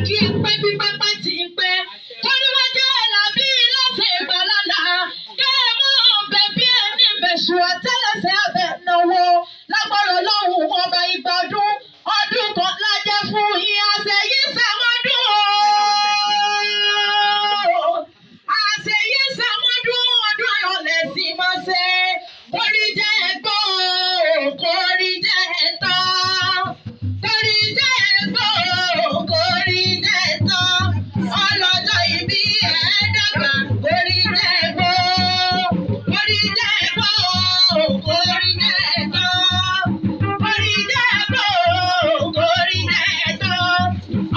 kí n pẹ́ bí pápá ti ń pẹ́. Torí wọ́n jẹ́ làbí lọ́sẹ̀ ìgbàlálà. Kẹ́ ẹ mọ́ ọbẹ̀ bí ẹni bẹ̀ṣù àtẹ́lẹsẹ̀ abẹ náwó. Lágbára Ọlọ́run ọba ìgbàdún. Ọdún kan lájẹ́ fún yín àṣẹ yìí sàmọ́dún o. Àṣẹ yìí sàmọ́dún ọdún ayọ̀ lẹ́sìn máa ṣe. Orí jẹ́ ẹ̀gbọ́ kórí jẹ́ ẹ̀tọ́. Kórí jẹ́ ẹ̀gbọ́ kórí jẹ́ ẹ̀tọ́. Ọlọ́jọ́ ìbí ẹ̀ẹ́dàgbà kórí jẹ́ ẹ̀gbọ́. Kórí jẹ́ ẹ̀gbọ́ kórí jẹ́ ẹ̀tọ́. Kórí jẹ́ ẹ̀gbọ́ kórí jẹ́ ẹ̀tọ́.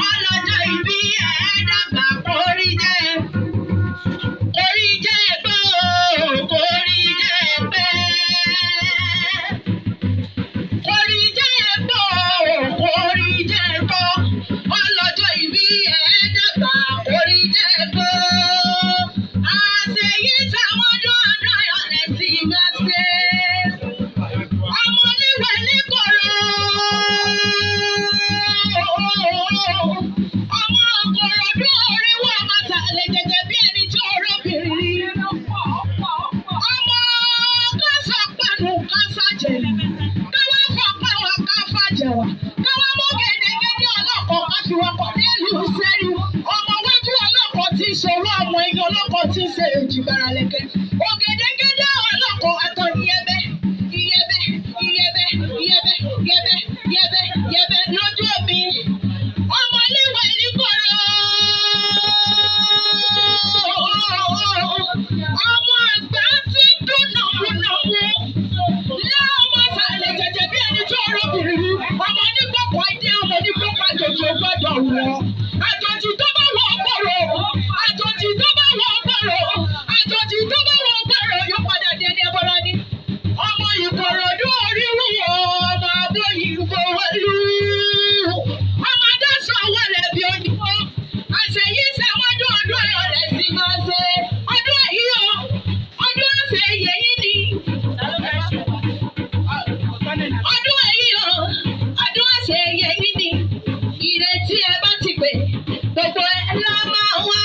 Ọlọ́jọ́ ìbí ẹ̀ẹ́dàgbà kórí jẹ́ ẹ̀gbọ́. Kórí jẹ́ ẹ̀gbọ́ kórí jẹ́ ẹ̀gbẹ́. Kórí jẹ́ ẹ̀gbọ́ kórí jẹ́ ẹ̀gbọ́. Ọlọ́jọ́ ìbí ẹ̀ẹ́dàgbà kórí jẹ́ ẹ̀gbọ́. Àṣeyí sàmọ́dún ọdún ayọ̀ lẹ́sìn máa ṣe. Ọmọ oníwẹ̀ ní kòrò. Ọmọ Ìkòròdú oríwọ̀ máa sàlẹ̀ jẹjẹ bí ẹni tí ó rọ́bìnrin. Ọmọ kásá pẹ̀lú kásá jẹ̀lẹ̀. Káwá fọ̀pá wa ká fàjẹ̀ wá. Káwá mú gèdègèdè ọlọ́kọ̀ ká fi wọ́pọ̀ nílùú Sẹ́rí. Ọmọ wájú ọlọ́kọ̀ tí ń ṣòro ọmọ ẹ̀yìn ọlọ́kọ̀ tí ń ṣe èjìgbára lẹ̀kẹ̀. Ògèdègèdè ọlọ́kọ̀ àtọ̀ iyẹ̀bẹ̀ iyẹ̀bẹ̀ iyẹ̀bẹ̀ iyẹ̀bẹ̀ yẹ̀bẹ̀ yẹ̀bẹ̀ yẹ̀bẹ̀ lójú omi. Ọmọ oníwẹ̀ ní kòrò. Ọmọ àgbà tí ń dún nàwúnàwú. Lé ọmọ sàlẹ̀ jẹjẹ bí ẹni tí ó rọ́bìnrin. Ọmọ onígbọ̀kọ̀ ẹdẹ ọmọ onígbọ̀kọ̀ àjòjì ò gbọ́dọ̀ wọ̀. Àjòjì tó bá wọ̀ ọ̀gbọ̀rọ̀. Àjòjì tó bá wọ̀ ọ̀gbọ̀rọ̀. Àjòjì tó bá wọ̀ ọ̀gbọ̀rọ̀ yóò padà dé ní ẹbọra ni. Ọmọ Ìkòròdú oríwú ọmọ Abóyìnbó wọlú. Ọmọ Adásọ wọlé bí òyìnbó. Àṣeyí sàmọ́dún ọdún ayọ̀ lẹ́sìn máa ṣe. Ọdún èyí o, ọdún àṣẹ yẹ̀yí ni. Ọdún èyí o, ọdún àṣẹ yẹ̀yí ni. Ìrètí ẹ bá ti pè, gbogbo ẹ lọ máa wá.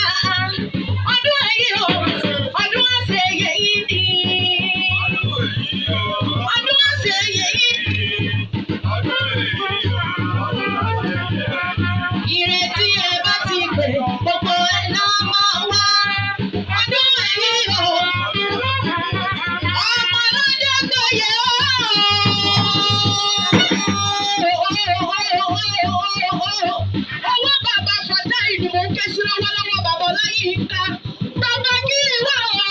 Ọdún èyí o, ọdún àṣẹ yẹ̀yí ni. Ọdún àṣẹ yẹ̀yí ni. Ìrètí ẹ bá ti pè, gbogbo ẹ lọ máa wá. Ọdún èyí o, ọmọ lọ́jọ́ tó yẹ ọ́. Owó bàbá fọjá ìlú mò ń ké sí lọ́wọ́lọ́wọ́ bàbá Ọláyínká. Bàbá kí ìwà o.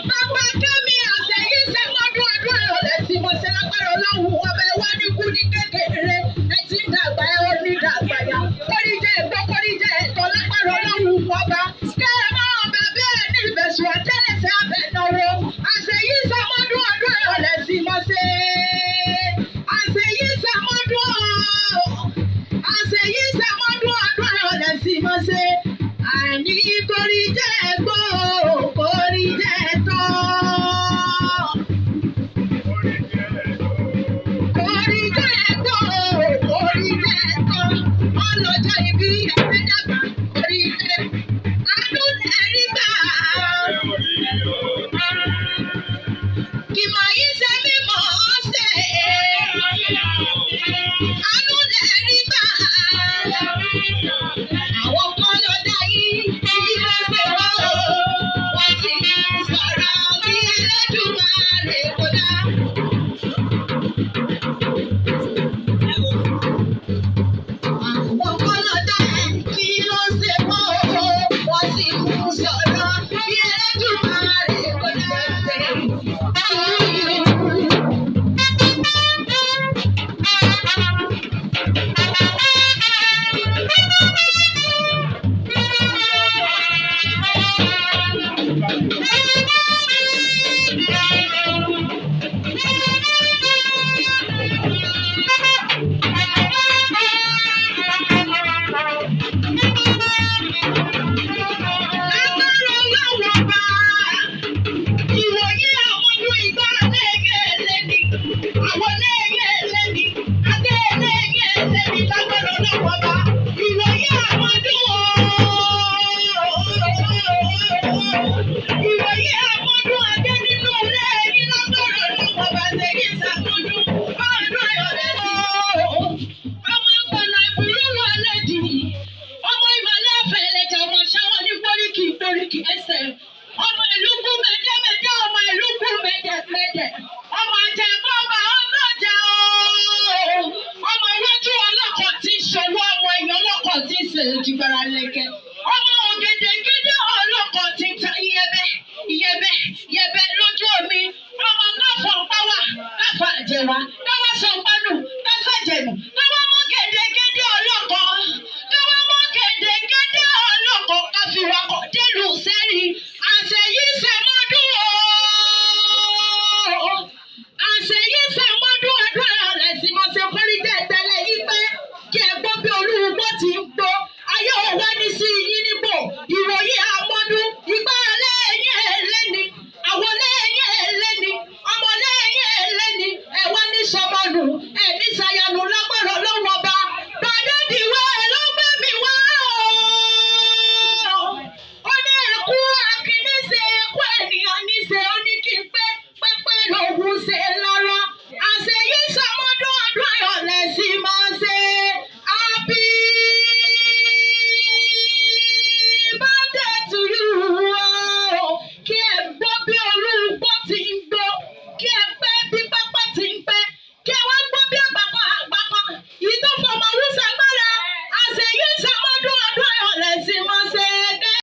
Bàbá Kẹ́mi àṣeyí sẹ́mọ́dún ọdún ayọ̀ lẹ́sìn mo ṣe lágbára Ọlọ́run ọbẹ̀ wá ní kú ní kékeré. Ẹ ti ń dàgbà ẹ ó ní dàgbà yá. Kórí jẹ́ ẹ̀gbọ́ kórí jẹ́ ẹ̀tọ́ lágbára Ọlọ́run ọba. Kẹ́ ẹ máa ọbẹ̀ bẹ́ẹ̀ ní ìbẹ̀sù àtẹ́lẹsẹ̀ abẹ náwó. Àṣeyí sẹ́mọ́dún ọdún ayọ̀ lẹ́sìn mo ṣe. Àṣeyí sẹ́mọ́dún àṣeyí sẹ́mọ́dún ọdún ayọ̀ lẹ́sìn mo ṣe. Àní kórí jẹ́ ẹ̀gbọ́ kórí jẹ́ ẹ̀tọ́. Kórí jẹ́ ẹ̀gbọ́ kórí jẹ́ ẹ̀tọ́. Ọlọ́jọ́ ìbí ẹ̀ẹ́dàgbà kórí jẹ́. Àánú ẹ̀rí gbà. Ìmọ̀ yìí ṣe mímọ̀ ọ́ ṣe. Àánú ẹ̀rí gbà. Àwọn kan lọ dá yìí, ilé ṣe wá o. Wọ́n sì sọ̀rọ̀ bí Ẹlẹ́dùmarè kò dá. Àwọn kan lọ dá kí ló ṣe wá o. Wọ́n sì sọ̀rọ̀ bí Ẹlẹ́dùmarè kò dá. ajígbára lẹ́kẹ́.